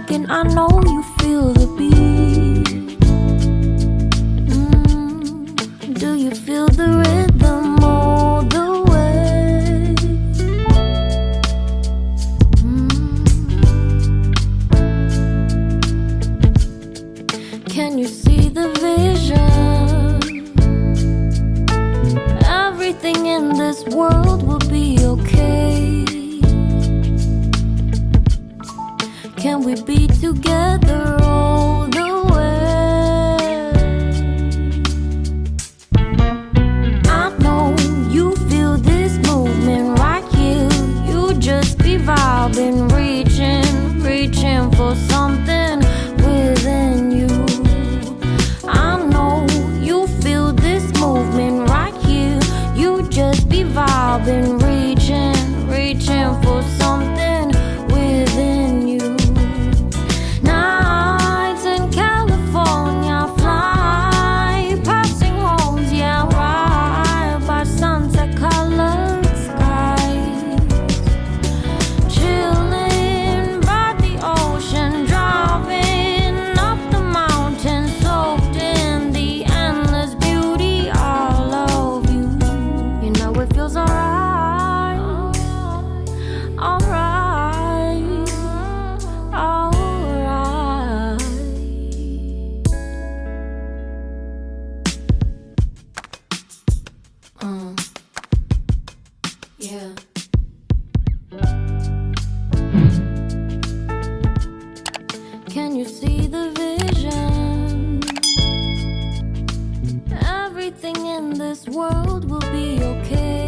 second, I know you feel the beat. Do you feel the rhythm all the way? Can you see the vision? Everything in this world will be okay. Can we be together all the way? I know you feel this movement right here. You just be vibing, reaching for something within you. I know you feel this movement right here. You just be vibing, reaching for something within you. Nights in California, fly passing homes, yeah, right by sunset colored skies. Chilling by the ocean, driving up the mountain, soaked in the endless beauty all of you. You know it feels alright, alright. Yeah. Can you see the vision? Everything in this world will be okay.